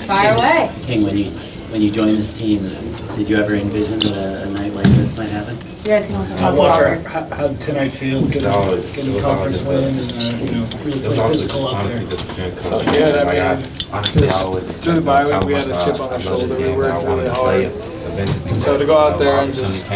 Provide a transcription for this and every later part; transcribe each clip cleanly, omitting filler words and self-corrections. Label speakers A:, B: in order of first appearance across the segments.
A: Fire away.
B: King, when you joined this team, did you ever envision that a night like this might happen?
A: You guys can also talk
C: Walker,
A: about
C: how did tonight feel? Getting a conference win and really playing physical up there.
D: Yeah, I mean, just through the bye week, we had a chip on our shoulder. We worked really hard. And so to go out there and just,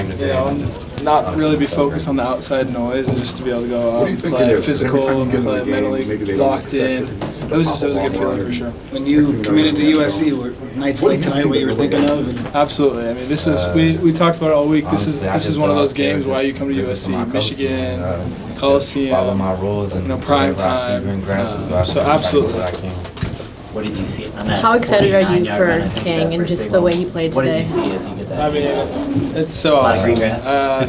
D: not really be focused on the outside noise and just to be able to go out and play physical and play mentally locked in. It was a good feeling for sure.
C: When you committed to USC, were nights like tonight what you were thinking of?
D: Absolutely. I mean, this is we talked about it all week. This is one of those games why you come to USC, Michigan, Coliseum, prime time. So absolutely.
B: What did you see on that?
A: How excited are you
B: 49-yard
A: for
B: run?
A: King and just the way he played
B: What did
A: today?
B: you see as he did that?
D: I mean, it's so awesome.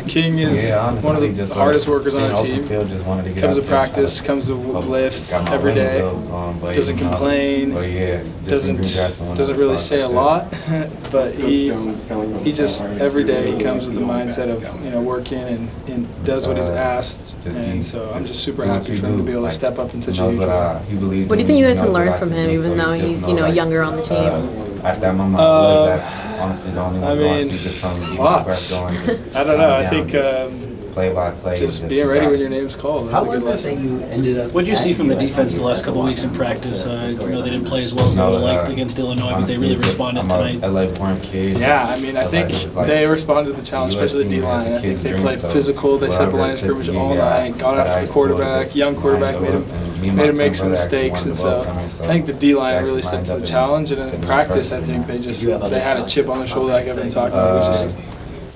D: King is one of the hardest workers on our team. Comes to practice, comes to lifts every day. Doesn't complain. Doesn't really say a lot, but he just every day he comes with the mindset of working and does what he's asked. And so I'm just super happy for him to be able to step up in such a huge way.
A: What do you think you guys can learn from him, even though he's younger on the team?
E: At that moment, I was that honestly the only one who I see just from
D: lots. I don't know. I think
E: play by play.
D: just being ready when your name's called. That's a good lesson.
F: You ended up.
C: What did you see from the defense the last couple of weeks in practice? They didn't play as well as they would have liked against Illinois, but they really responded tonight.
E: LA-born kid.
D: Yeah, I mean, I think they responded to the challenge, especially the D-line. I think they played physical. They set the line of scrimmage all night, got after the quarterback, young quarterback, made him make some mistakes, and so I think the D-line really stepped to the challenge. And in practice, I think they had a chip on their shoulder, like I've been talking about. Just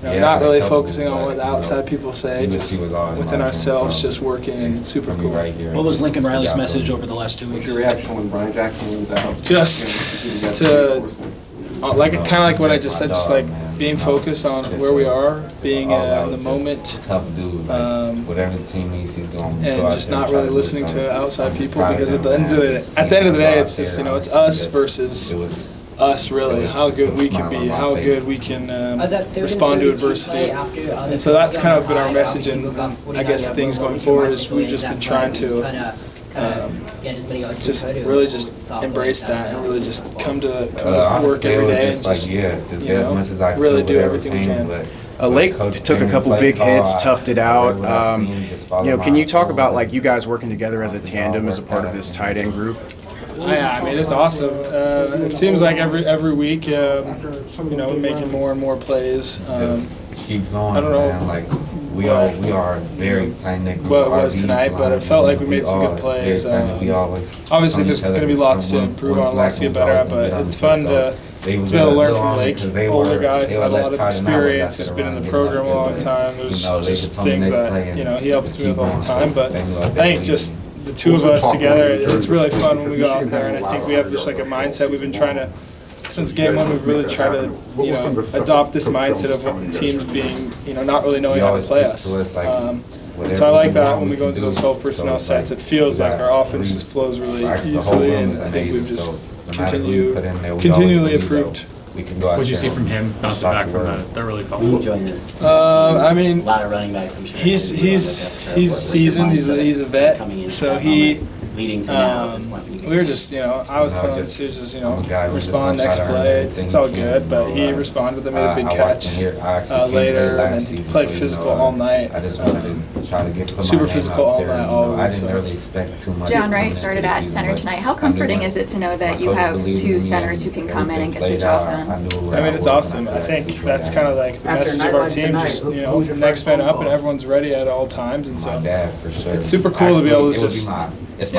D: not really focusing on what the outside people say, just within ourselves, just working, and it's super cool.
C: What was Lincoln Riley's message over the last 2 weeks?
G: Your reaction when Brian Jackson wins out?
D: Just to, kind of like what I just said, just like being focused on where we are, being in the moment,
E: whatever the team needs, he's going.
D: And just not really listening to outside people, because at the end of the day, it's just it's us versus us, really, how good we can be, how good we can respond to adversity. And so that's kind of been our message, and I guess things going forward is we've just been trying to just really just embrace that and really just come to work every day and just really do everything we can.
H: Lake took a couple big hits, toughed it out. Can you talk about like you guys working together as a tandem as a part of this tight end group?
D: Yeah, I mean, it's awesome. It seems like every week, making more and more plays.
E: Keep going.
D: I don't know.
E: Man. Like we are very tight-knit group.
D: What it was tonight, but it felt like we made some good plays. Obviously, there's going to be lots to improve on, lots to get better at, but it's fun to be able to learn from Lake, older guy who's had a lot of experience, who's been in the program a long time. There's just things that he helps me with all the time, but I think just the two of us together, it's really fun when we go out there, and I think we have just like a mindset we've been trying to, since game one, we've really tried to, adopt this mindset of teams being, not really knowing how to play us. So I like that when we go into those 12 personnel sets, it feels like our offense just flows really easily, and I think we've just continually improved.
I: What did you see from him bouncing back from that really felt?
B: Who joined this?
D: I mean,
B: a lot of running backs, I'm sure.
D: He's seasoned. He's a vet. So he.
B: Leading to now at this point.
D: We were just, I was telling him to just, respond next play. It's all good, but he responded. They made a big catch later, and then he played physical all night. Super physical all night, always.
J: John Rice started at center tonight. How comforting is it to know that you have two centers who can come in and get the job done?
D: I mean, it's awesome. I think that's kind of like the message of our team. Just, next man up, and everyone's ready at all times, and so it's super cool to be able to just. It's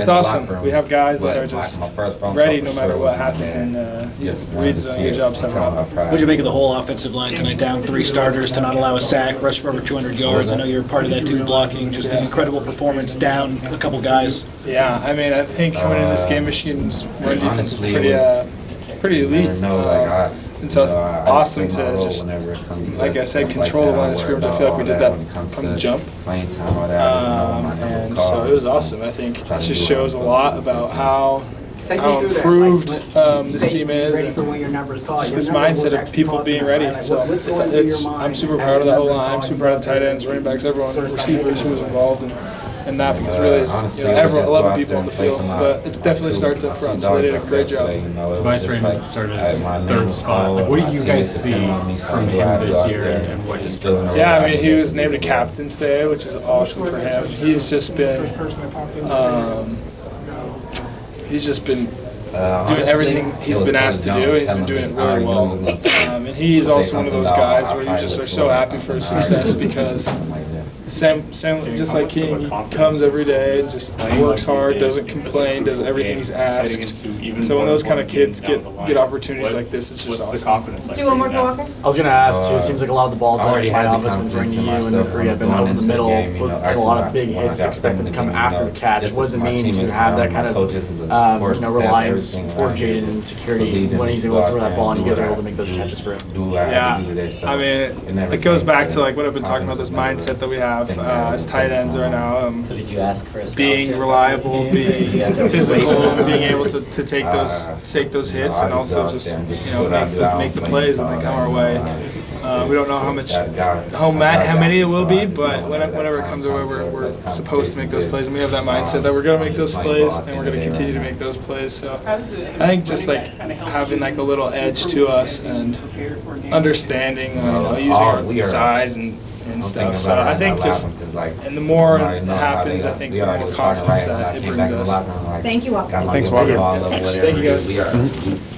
D: awesome. We have guys that are just ready no matter what happens, and Reed's doing a good job stepping up.
C: What did you make of the whole offensive line tonight? Down 3 starters to not allow a sack, rush for over 200 yards. I know you're part of that too, blocking. Just an incredible performance. Down a couple guys.
D: Yeah, I mean, I think coming into this game, Michigan's run defense is pretty elite. And so it's awesome to just, like I said, control the line of scrimmage. I feel like we did that from the jump. And so it was awesome. I think it just shows a lot about how how improved this team is, and just this mindset of people being ready. So I'm super proud of the whole line. I'm super proud of the tight ends, running backs, everyone, receivers who was involved in that, because really, it's, everyone, 11 people on the field, but it definitely starts up front. So they did a great job.
I: Tobias Raymond started his third spot. Like, what do you guys see from him this year, and what is feeling?
D: Yeah, I mean, he was named a captain today, which is awesome for him. He's just been doing everything he's been asked to do, and he's been doing it really well. And he's also one of those guys where you just are so happy for his success, because same just like King, he comes every day and just works hard, doesn't complain, does everything he's asked. And so when those kind of kids get opportunities like this, it's just awesome.
A: Let's do one more for Walker.
F: I was going to ask, too, it seems like a lot of the balls that my offense been throwing to you and Dupree have been over the middle with a lot of big hits expected to come after the catch. What does it mean to have that kind of reliance for Jaden and security when he's able to throw that ball and you guys are able to make those catches for him?
D: Yeah, I mean, it goes back to like what I've been talking about, this mindset that we have as tight ends right now.
B: So did you ask for a
D: Being
B: scholarship?
D: reliable, being physical, being able to take those hits, and also just make the plays and they come our way. We don't know how many it will be, but whenever it comes our way, we're supposed to make those plays, and we have that mindset that we're going to make those plays, and we're going to continue to make those plays. So I think just like having like a little edge to us and understanding, using our size and stuff. So I think and the more it happens, I think the more confidence that it brings us.
A: Thank you, Walker.
H: Thanks, Walker.
D: Thank you, guys.